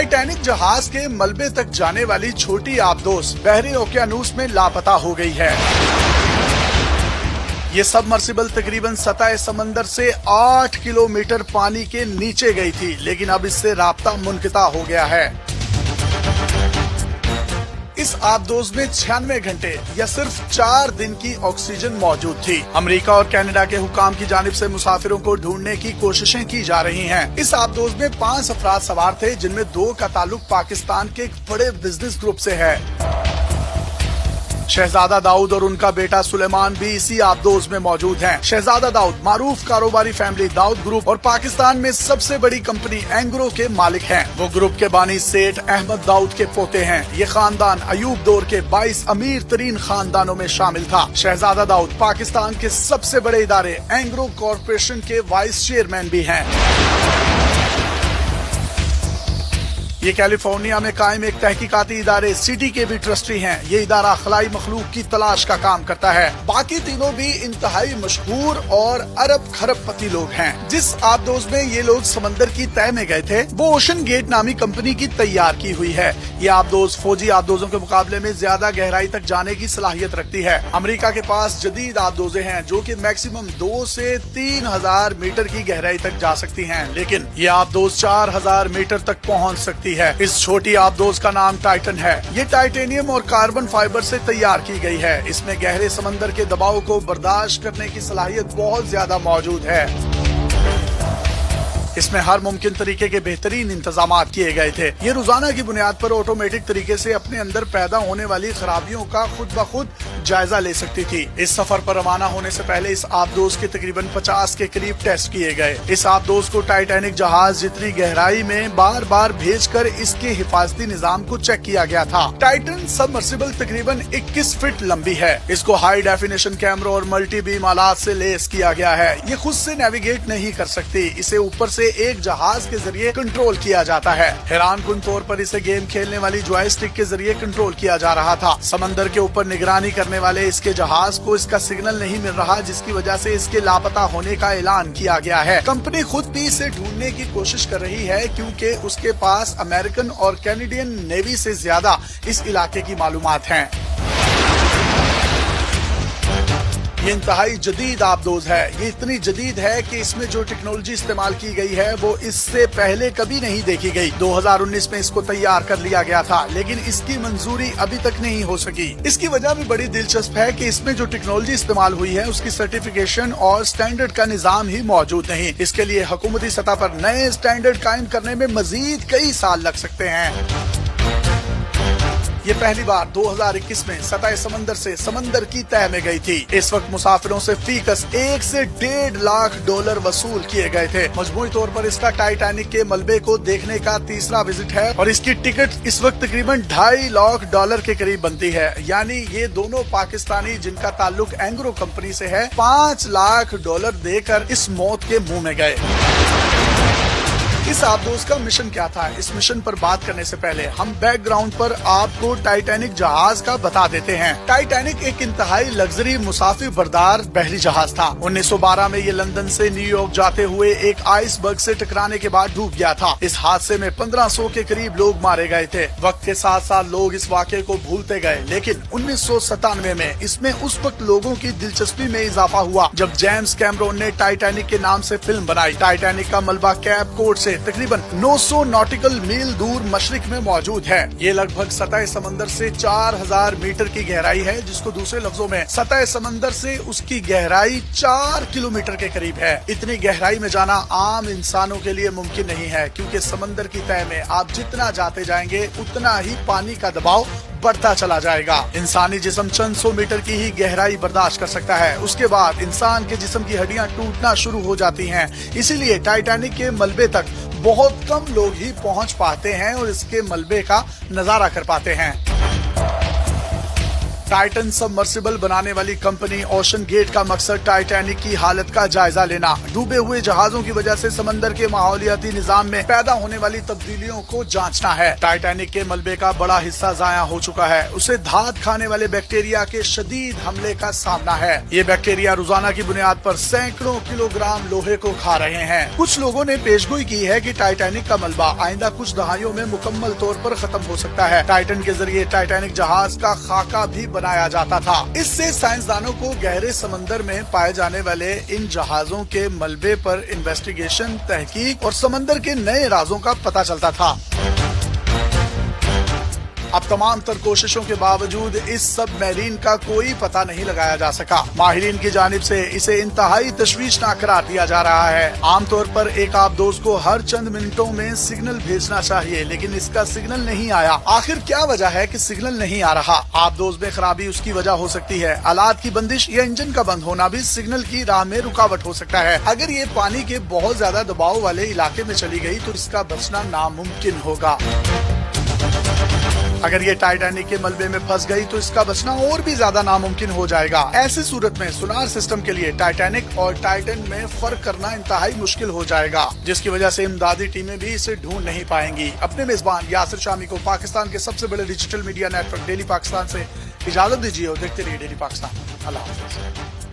Titanic जहाज के मलबे तक जाने वाली छोटी आबदोस बहरी ओकियानूस में लापता हो गई है। ये सबमर्सिबल तकरीबन सतह समंदर से 8 किलोमीटर पानी के नीचे गई थी, लेकिन अब इससे राब्ता मुनक़ता हो गया है। इस आबदोज में 96 घंटे या सिर्फ 4 दिन की ऑक्सीजन मौजूद थी। अमेरिका और कनाडा के हुकाम की जानिब से मुसाफिरों को ढूंढने की कोशिशें की जा रही हैं। इस आबदोज में 5 अफराद सवार थे, जिनमें 2 का ताल्लुक पाकिस्तान के एक बड़े बिजनेस ग्रुप से है। शहजादा दाऊद और उनका बेटा सुलेमान भी इसी आबदोज में मौजूद हैं। शहजादा दाऊद मारूफ कारोबारी फैमिली दाऊद ग्रुप और पाकिस्तान में सबसे बड़ी कंपनी एंग्रो के मालिक हैं। वो ग्रुप के बानी सेठ अहमद दाऊद के पोते हैं। ये खानदान अयूब दौर के 22 अमीर तरीन खानदानों में शामिल था। शहजादा दाऊद पाकिस्तान के सबसे बड़े इदारे एंग्रो कॉरपोरेशन के वाइस चेयरमैन भी हैं। ये कैलिफोर्निया में कायम एक तहकीकाती इदारे सिटी के भी ट्रस्टी हैं। ये इदारा खलाई मखलूक की तलाश का काम करता है। बाकी तीनों भी इंतहाई मशहूर और अरब खरबपति लोग हैं। जिस आबदोज में ये लोग समंदर की तह में गए थे, वो ओशन गेट नामी कंपनी की तैयार की हुई है। ये आबदोज फौजी आबदोजों के मुकाबले में ज्यादा गहराई तक जाने की सलाहियत रखती है। अमेरिका के पास जदीद आबदोजें हैं जो कि मैक्सिमम 2 से 3,000 मीटर की गहराई तक जा सकती हैं, लेकिन ये आबदोज 4,000 मीटर तक पहुंच सकती है। इस छोटी आबदोज का नाम टाइटन है। ये टाइटेनियम और कार्बन फाइबर से तैयार की गई है। इसमें गहरे समंदर के दबाव को बर्दाश्त करने की सलाहियत बहुत ज्यादा मौजूद है। इसमें हर मुमकिन तरीके के बेहतरीन इंतजामात किए गए थे। ये रोजाना की बुनियाद पर ऑटोमेटिक तरीके से अपने अंदर पैदा होने वाली खराबियों का खुद ब खुद जायजा ले सकती थी। इस सफर पर रवाना होने से पहले इस आबदोज के तकरीबन 50 के करीब टेस्ट किए गए। इस आबदोज को टाइटैनिक जहाज जितनी गहराई में बार बार भेजकर इसके हिफाजती निजाम को चेक किया गया था। टाइटन सबमर्सिबल तकरीबन 21 फीट लंबी है। इसको हाई डेफिनेशन कैमरों और मल्टी बीम आलात से लेस किया गया है। ये खुद से नेविगेट नहीं कर सकती। इसे ऊपर से एक जहाज के जरिए कंट्रोल किया जाता है। हैरान कुन तौर पर इसे गेम खेलने वाली जॉयस्टिक के जरिए कंट्रोल किया जा रहा था। समंदर के ऊपर निगरानी करने वाले इसके जहाज को इसका सिग्नल नहीं मिल रहा, जिसकी वजह से इसके लापता होने का ऐलान किया गया है। कंपनी खुद भी इसे ढूंढने की कोशिश कर रही है, क्योंकि उसके पास अमेरिकन और कैनेडियन नेवी से ज्यादा इस इलाके की मालूमात हैं। ये इंतहाई जदीद आबदोज है। ये इतनी जदीद है कि इसमें जो टेक्नोलॉजी इस्तेमाल की गई है वो इससे पहले कभी नहीं देखी गई। 2019 में इसको तैयार कर लिया गया था, लेकिन इसकी मंजूरी अभी तक नहीं हो सकी। इसकी वजह भी बड़ी दिलचस्प है कि इसमें जो टेक्नोलॉजी इस्तेमाल हुई है उसकी सर्टिफिकेशन और स्टैंडर्ड का निजाम ही मौजूद नहीं। इसके लिए हुकूमती सतह पर नए स्टैंडर्ड कायम करने में मजीद कई साल लग सकते हैं। ये पहली बार 2021 में सतह समंदर से समंदर की तह में गई थी। इस वक्त मुसाफिरों से फीकस 1 से 1.5 लाख डॉलर वसूल किए गए थे। मजमूई तौर पर इसका टाइटैनिक के मलबे को देखने का तीसरा विजिट है और इसकी टिकट इस वक्त तकरीबन 2.5 लाख डॉलर के करीब बनती है। यानी ये दोनों पाकिस्तानी जिनका ताल्लुक एंग्रो कंपनी से है, 5 लाख डॉलर देकर इस मौत के मुंह में गए। इस आबदोज का मिशन क्या था? इस मिशन पर बात करने से पहले हम बैकग्राउंड पर आपको टाइटैनिक जहाज का बता देते हैं। टाइटैनिक एक इंतहाई लग्जरी मुसाफिर बरदार बहरी जहाज था। 1912 में ये लंदन से न्यूयॉर्क जाते हुए एक आइसबर्ग से टकराने के बाद डूब गया था। इस हादसे में 1500 के करीब लोग मारे गए थे। वक्त के साथ साथ लोग इस वाक़े को भूलते गए, लेकिन 1997 में इसमें उस वक्त लोगों की दिलचस्पी में इजाफा हुआ जब जेम्स कैमरोन ने टाइटैनिक के नाम से फिल्म बनाई। टाइटैनिक का मलबा कैप कोड से तकरीबन 900 नॉटिकल मील दूर मशरिक में मौजूद है। ये लगभग सतह समंदर से 4000 मीटर की गहराई है, जिसको दूसरे लफ्जों में सतह समंदर से उसकी गहराई 4 किलोमीटर के करीब है। इतनी गहराई में जाना आम इंसानों के लिए मुमकिन नहीं है, क्योंकि समंदर की तह में आप जितना जाते जाएंगे उतना ही पानी का दबाव बढ़ता चला जाएगा। इंसानी जिस्म चंद 100 मीटर की ही गहराई बर्दाश्त कर सकता है। उसके बाद इंसान के जिस्म की हड्डियां टूटना शुरू हो जाती हैं। इसीलिए टाइटैनिक के मलबे तक बहुत कम लोग ही पहुंच पाते हैं और इसके मलबे का नजारा कर पाते हैं। टाइटन सबमर्सिबल बनाने वाली कंपनी ओशन गेट का मकसद टाइटैनिक की हालत का जायजा लेना, डूबे हुए जहाजों की वजह से समंदर के माहौलियाती निजाम में पैदा होने वाली तब्दीलियों को जांचना है। टाइटैनिक के मलबे का बड़ा हिस्सा जाया हो चुका है, उसे धात खाने वाले बैक्टीरिया के शदीद हमले का सामना है। ये बैक्टीरिया रोजाना की बुनियाद पर सैकड़ों किलोग्राम लोहे को खा रहे हैं। कुछ लोगों ने पेशगोई की है कि टाइटैनिक का मलबा आइंदा कुछ दहाइयों में मुकम्मल तौर पर खत्म हो सकता है। टाइटन के जरिए टाइटैनिक जहाज का खाका भी बनाया जाता था। इससे साइंसदानों को गहरे समंदर में पाए जाने वाले इन जहाजों के मलबे पर इन्वेस्टिगेशन, तहकीक और समंदर के नए राजों का पता चलता था। अब तमाम तर कोशिशों के बावजूद इस सबमरीन का कोई पता नहीं लगाया जा सका। माहिरीन की जानिब से इसे इंतहाई तशवीशनाक करार दिया जा रहा है। आमतौर पर एक आबदोज को हर चंद मिनटों में सिग्नल भेजना चाहिए, लेकिन इसका सिग्नल नहीं आया। आखिर क्या वजह है कि सिग्नल नहीं आ रहा? आबदोज में खराबी उसकी वजह हो सकती है। आलात की बंदिश या इंजन का बंद होना भी सिग्नल की राह में रुकावट हो सकता है। अगर ये पानी के बहुत ज्यादा दबाव वाले इलाके में चली गई तो इसका बचना नामुमकिन होगा। अगर ये टाइटैनिक के मलबे में फंस गई तो इसका बचना और भी ज्यादा नामुमकिन हो जाएगा। ऐसी सूरत में सोनार सिस्टम के लिए टाइटैनिक और टाइटन में फर्क करना इंतहाई मुश्किल हो जाएगा, जिसकी वजह से इमदादी टीमें भी इसे ढूंढ नहीं पाएंगी। अपने मेजबान यासिर शामी को पाकिस्तान के सबसे बड़े digital media network daily Pakistan से इजाजत दीजिए और देखते रहिए डेली पाकिस्तान। अल्लाह हाफ़िज़।